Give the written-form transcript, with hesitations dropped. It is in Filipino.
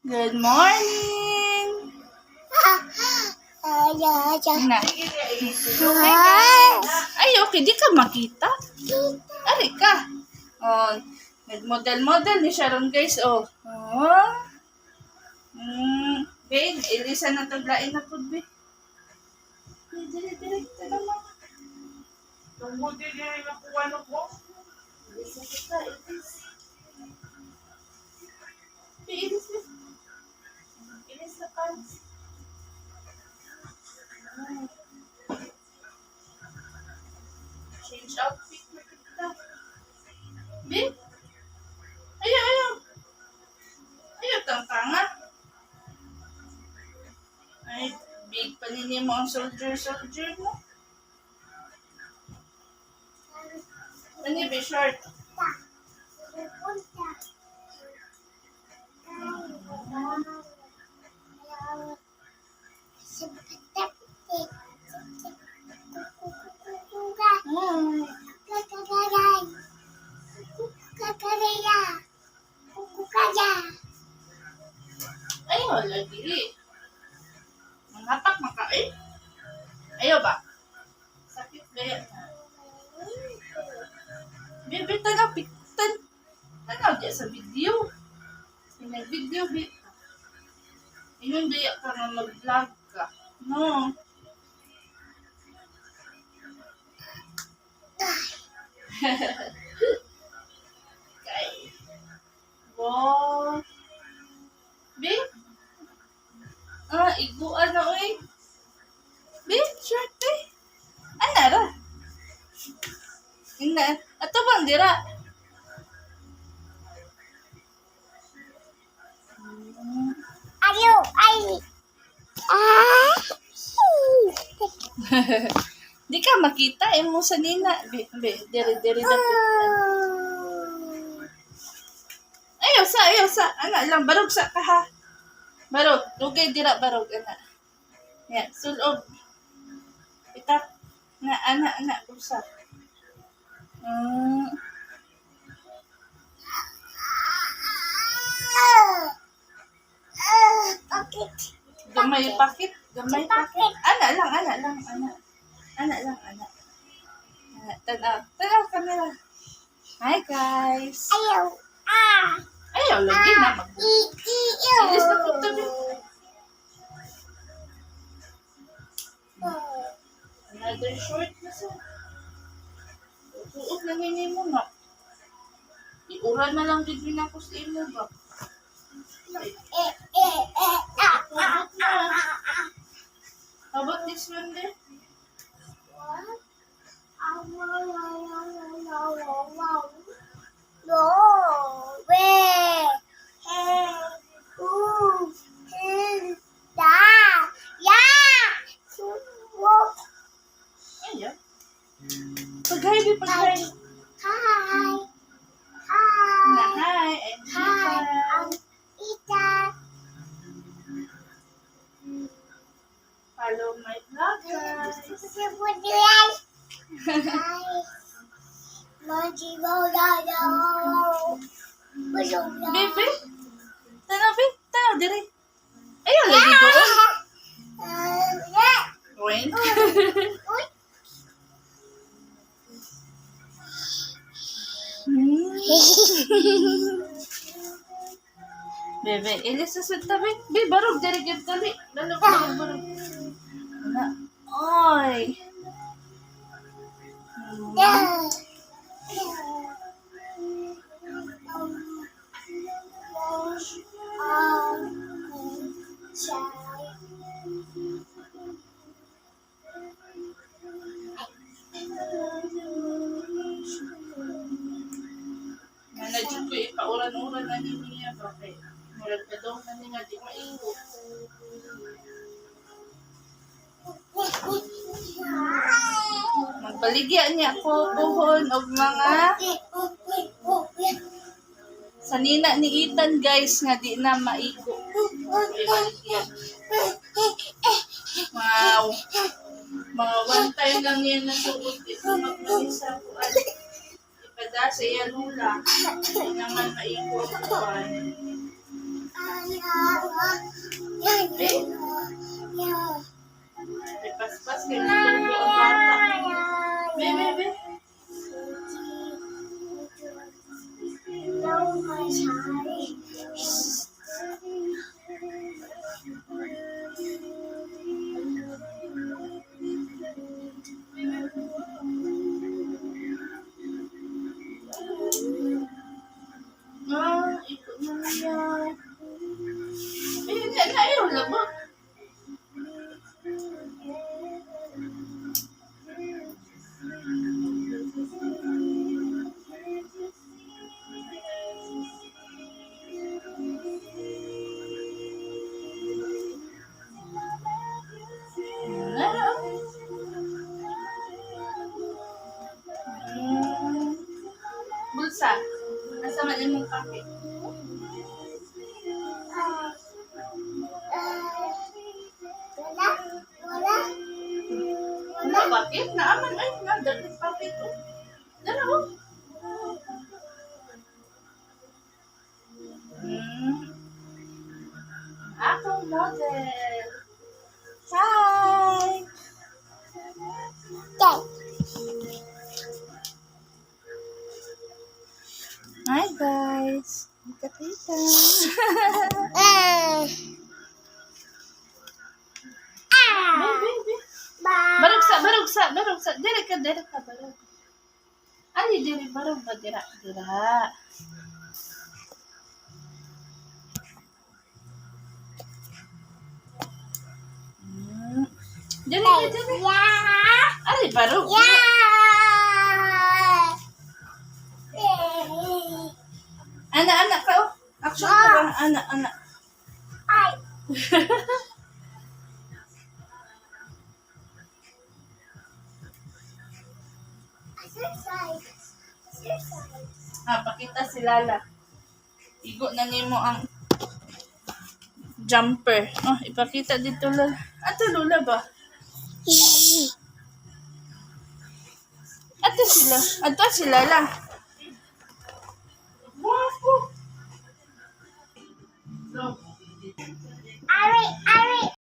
Good morning! Na. Ay, okay. Di ka makita. Ari ka. Oh, nag-model-model ni Sharon, guys. Oh. Oh. Babe, ilisa na taglain na po, babe. Dire-dire. Tala mo. Tungkol din yung nakuha no po. Ilisa kita. Ilis. Ilis. Ilis na pants. Change outfit na kita. Babe? Ayaw. Ayaw, tanga. Ay, big panini mo ang soldier mo. Ano ba, short? Ayaw, lagi. Manghapak makain. Ayaw ba? Sakit ba yan? Bebe, tanaw, piktan. Tanaw, diya sa video. Pinag-video, bebe. Ingon diya ka na mag-vlog ka. No. Okay. Wow. Bebe? Iguan na, oy. Bebe, short, eh. Ano ra? Ato bang dira? Di ka makita mo sa nina. Diri na. Ayaw sa. Ana lang, barog sa ka ha. Barog. Dugay dira, barog. Ana. Yan, sulob. Itak. Ana, busa. Gamay pakit. Ana lang. Tanaw, camera. Hi, guys. Ayaw, lagi na. Ilis na po tabi. Another short na sa. Suot lang yun mo na. Iuran na lang din ako sa imo ba? How about this one there? Ayan. Pag-hi. Hi. And follow my vlog, guys. Bebe, tanaw, diri. Ayaw, lagi doon. Wait. Bebe, ilis sa tabi. Bebe, barog, diri, dali. Barog. Ana, oy. Nanadyo ko ipauran-uran na niya. Bakit? Murag pa daw na niya di maigo. Magbaligya niya ko buhon og mga sa nina ni Ethan, guys, nga di na maigo. Wow. Mga one time lang yan nasuot. Ito magpalisa ko. Ipada sa iya lula. Hindi naman maigo. Paspas kayo nito ang bata. Be. Ikot na niya. Hindi na ayaw labot. Bulsa. Nasa man mong kape. Wala bakit? Naaman ay nadalit kape to. Dalawa. Akong model. Hi! Hi guys! Tita. Barugsa. Dere ka, barug. Ali, dere, barug ba, dira. Dere. Ali, barug. Anak ka, oh. Action ka ba? Anak. Pakita si Lala. Igo na nimo ang jumper. Oh, ipakita dito Lala. Ato Lula ba? Ato si Lala. Wow. So, Ari.